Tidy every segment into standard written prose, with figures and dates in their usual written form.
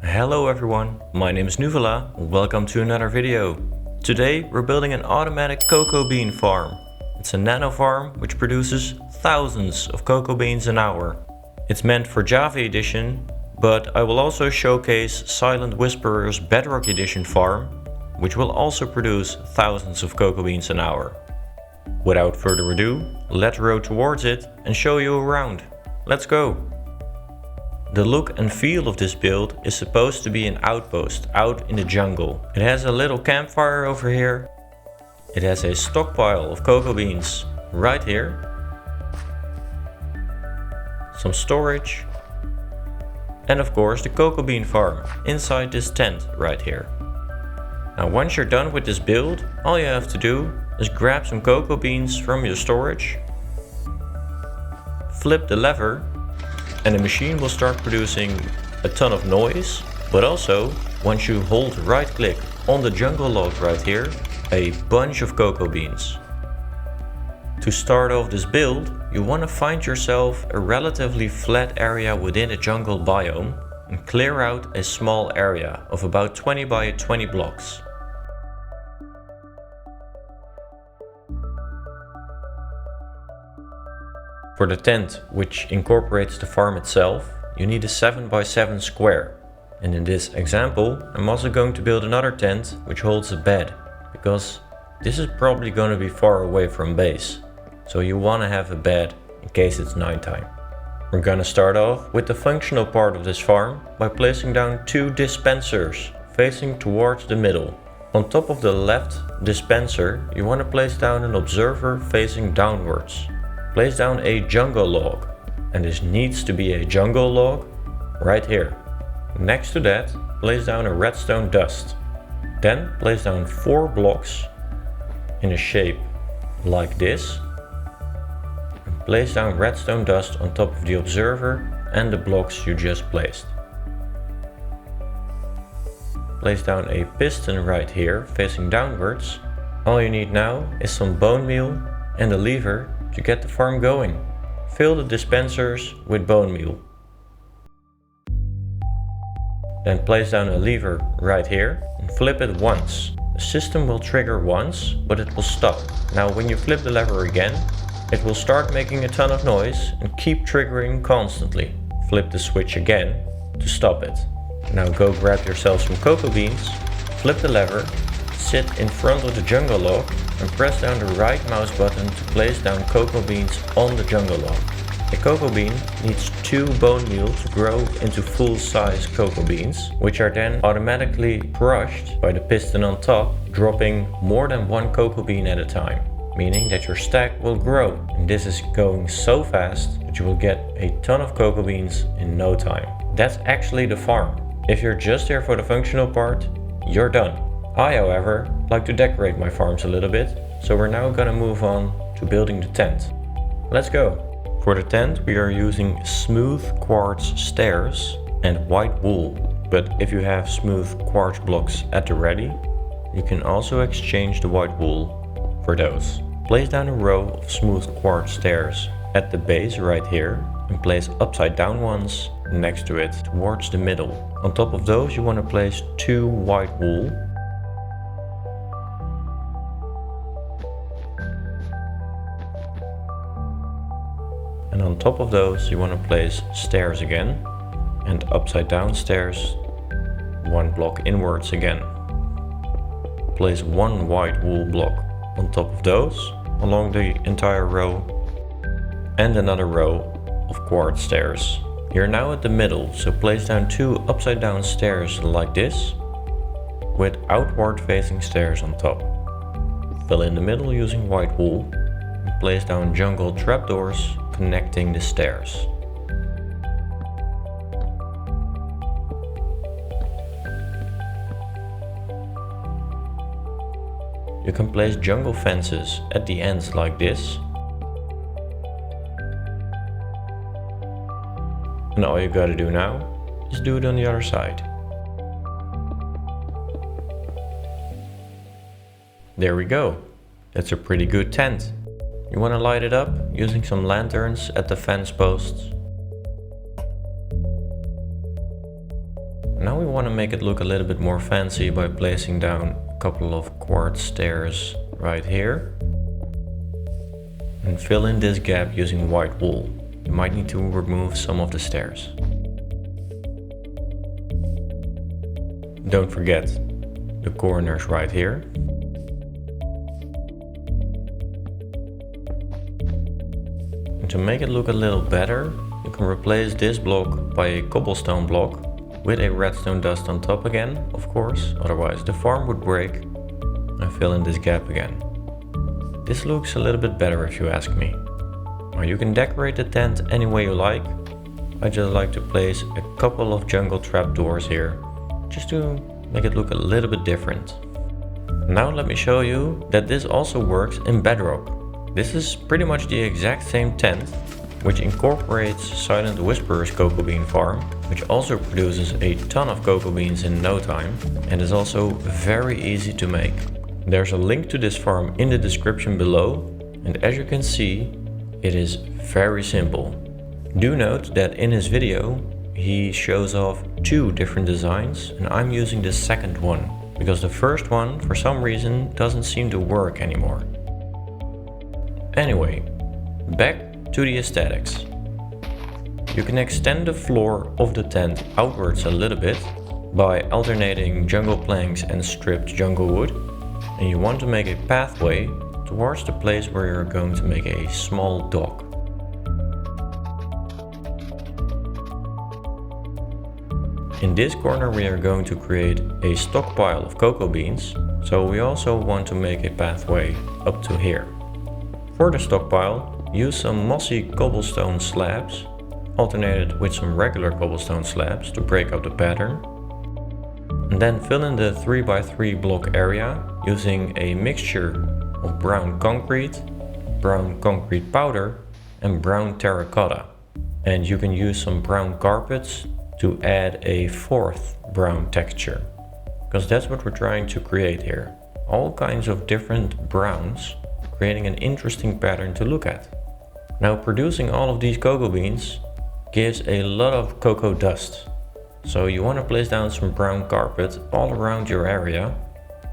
Hello everyone, my name is Nuvela, welcome to another video. Today we're building an automatic cocoa bean farm. It's a nano farm which produces thousands of cocoa beans an hour. It's meant for Java Edition, but I will also showcase Silent Whisperer's Bedrock Edition farm, which will also produce thousands of cocoa beans an hour. Without further ado, let's row towards it and show you around. Let's go! The look and feel of this build is supposed to be an outpost out in the jungle. It has a little campfire over here. It has a stockpile of cocoa beans right here. Some storage. And of course the cocoa bean farm inside this tent right here. Now once you're done with this build, all you have to do is grab some cocoa beans from your storage, flip the lever, and the machine will start producing a ton of noise, but also once you hold right click on the jungle log right here, a bunch of cocoa beans. To start off this build, you want to find yourself a relatively flat area within a jungle biome and clear out a small area of about 20 by 20 blocks. For the tent, which incorporates the farm itself, you need a 7 by 7 square. And in this example, I'm also going to build another tent which holds a bed, because this is probably going to be far away from base. So you want to have a bed in case it's nighttime. We're going to start off with the functional part of this farm by placing down 2 dispensers facing towards the middle. On top of the left dispenser, you want to place down an observer facing downwards. Place down a jungle log, and this needs to be a jungle log right here. Next to that, place down a redstone dust. Then place down 4 blocks in a shape like this. And place down redstone dust on top of the observer and the blocks you just placed. Place down a piston right here facing downwards. All you need now is some bone meal and a lever to get the farm going. Fill the dispensers with bone meal. Then place down a lever right here and flip it once. The system will trigger once, but it will stop. Now when you flip the lever again, it will start making a ton of noise and keep triggering constantly. Flip the switch again to stop it. Now go grab yourself some cocoa beans, flip the lever, sit in front of the jungle log and press down the right mouse button to place down cocoa beans on the jungle log. A cocoa bean needs 2 bone meal to grow into full-size cocoa beans, which are then automatically crushed by the piston on top, dropping more than 1 cocoa bean at a time, meaning that your stack will grow. And this is going so fast that you will get a ton of cocoa beans in no time. That's actually the farm. If you're just here for the functional part, you're done. I, however, like to decorate my farms a little bit, so we're now gonna move on to building the tent. Let's go! For the tent we are using smooth quartz stairs and white wool, but if you have smooth quartz blocks at the ready, you can also exchange the white wool for those. Place down a row of smooth quartz stairs at the base right here and place upside down ones next to it towards the middle. On top of those you want to place 2 white wool. And on top of those you want to place stairs again, and upside down stairs 1 block inwards again. Place 1 white wool block on top of those along the entire row, and another row of quartz stairs. You're now at the middle, so place down 2 upside down stairs like this, with outward facing stairs on top. Fill in the middle using white wool, and place down jungle trapdoors connecting the stairs. You can place jungle fences at the ends like this. And all you gotta do now is do it on the other side. There we go. That's a pretty good tent. You want to light it up using some lanterns at the fence posts. Now we want to make it look a little bit more fancy by placing down a couple of quartz stairs right here. And fill in this gap using white wool. You might need to remove some of the stairs. Don't forget the corners right here. And to make it look a little better, you can replace this block by a cobblestone block with a redstone dust on top again, of course, otherwise the farm would break, and fill in this gap again. This looks a little bit better if you ask me. Or you can decorate the tent any way you like. I just like to place a couple of jungle trapdoors here, just to make it look a little bit different. Now let me show you that this also works in Bedrock. This is pretty much the exact same tent, which incorporates Silent Whisperer's cocoa bean farm, which also produces a ton of cocoa beans in no time and is also very easy to make. There's a link to this farm in the description below, and as you can see, it is very simple. Do note that in his video he shows off 2 different designs, and I'm using the second one because the first one for some reason doesn't seem to work anymore. Anyway, back to the aesthetics. You can extend the floor of the tent outwards a little bit by alternating jungle planks and stripped jungle wood, and you want to make a pathway towards the place where you're going to make a small dock. In this corner we are going to create a stockpile of cocoa beans, so we also want to make a pathway up to here. For the stockpile, use some mossy cobblestone slabs, alternated with some regular cobblestone slabs to break up the pattern. And then fill in the 3x3 block area using a mixture of brown concrete powder, and brown terracotta. And you can use some brown carpets to add a 4th brown texture, because that's what we're trying to create here. All kinds of different browns, creating an interesting pattern to look at. Now producing all of these cocoa beans gives a lot of cocoa dust. So you want to place down some brown carpet all around your area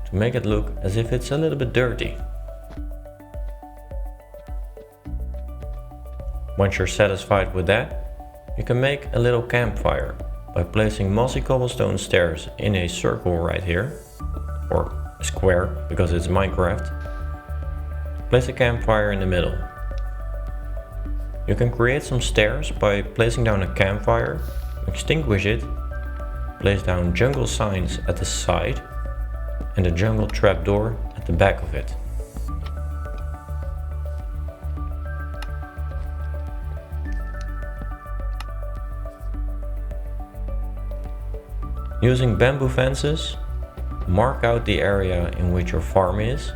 to make it look as if it's a little bit dirty. Once you're satisfied with that, you can make a little campfire by placing mossy cobblestone stairs in a circle right here, or a square because it's Minecraft. Place a campfire in the middle. You can create some stairs by placing down a campfire, extinguish it, place down jungle signs at the side and a jungle trapdoor at the back of it. Using bamboo fences, mark out the area in which your farm is,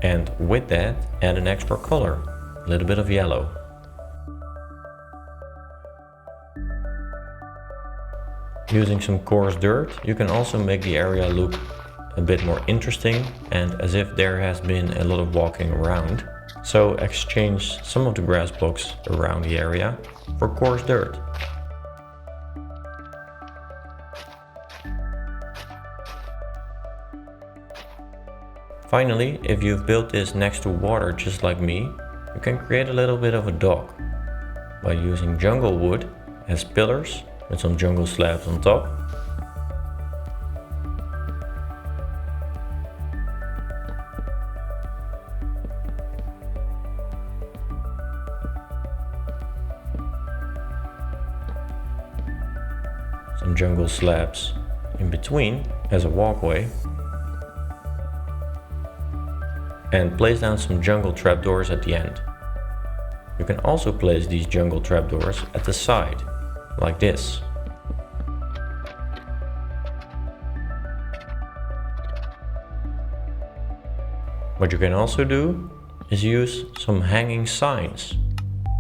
and with that add an extra color, a little bit of yellow. Using some coarse dirt, you can also make the area look a bit more interesting and as if there has been a lot of walking around. So exchange some of the grass blocks around the area for coarse dirt. Finally, if you've built this next to water just like me, you can create a little bit of a dock by using jungle wood as pillars with some jungle slabs on top. Some jungle slabs in between as a walkway. And place down some jungle trapdoors at the end. You can also place these jungle trapdoors at the side, like this. What you can also do is use some hanging signs,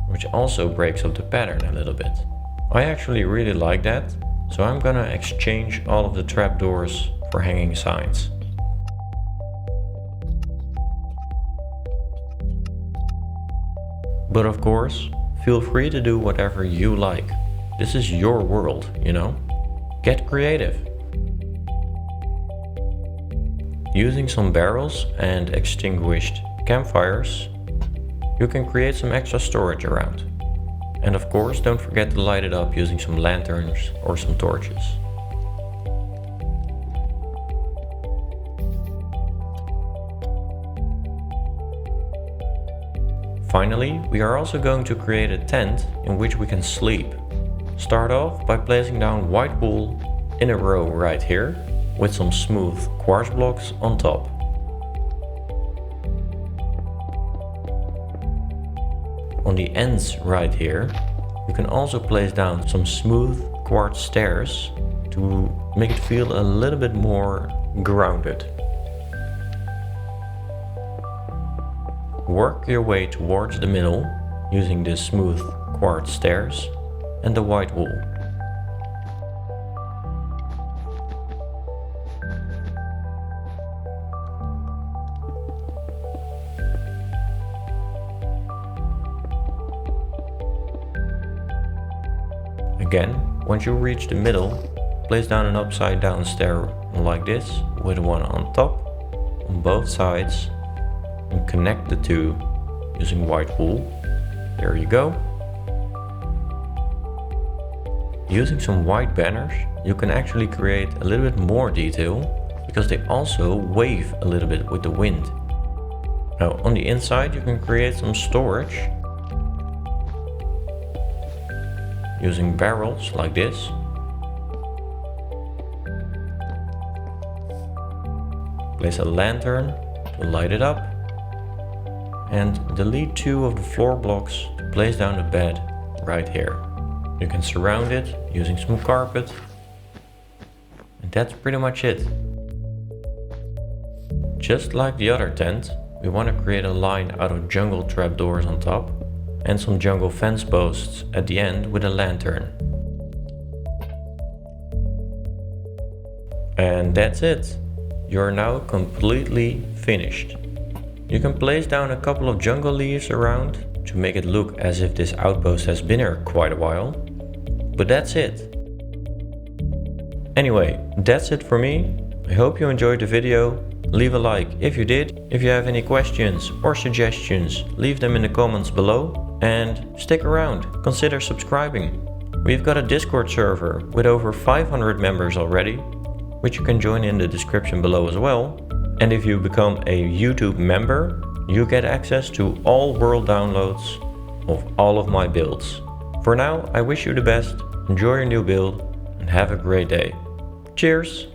which also breaks up the pattern a little bit. I actually really like that, so I'm gonna exchange all of the trapdoors for hanging signs. But of course, feel free to do whatever you like. This is your world, you know? Get creative. Using some barrels and extinguished campfires, you can create some extra storage around. And of course, don't forget to light it up using some lanterns or some torches. Finally, we are also going to create a tent in which we can sleep. Start off by placing down white wool in a row right here with some smooth quartz blocks on top. On the ends right here, you can also place down some smooth quartz stairs to make it feel a little bit more grounded. Work your way towards the middle using the smooth quartz stairs and the white wool. Again, once you reach the middle, place down an upside down stair like this with one on top, on both sides, and connect the two using white wool. There you go. Using some white banners, you can actually create a little bit more detail because they also wave a little bit with the wind. Now on the inside you can create some storage using barrels like this. Place a lantern to light it up and delete 2 of the floor blocks to place down a bed right here. You can surround it using some carpet, and that's pretty much it. Just like the other tent, we want to create a line out of jungle trapdoors on top and some jungle fence posts at the end with a lantern. And that's it. You're now completely finished. You can place down a couple of jungle leaves around to make it look as if this outpost has been here quite a while. But that's it. Anyway, that's it for me. I hope you enjoyed the video. Leave a like if you did. If you have any questions or suggestions, leave them in the comments below. And stick around, consider subscribing. We've got a Discord server with over 500 members already, which you can join in the description below as well. And if you become a YouTube member, you get access to all world downloads of all of my builds. For now, I wish you the best, enjoy your new build, and have a great day. Cheers!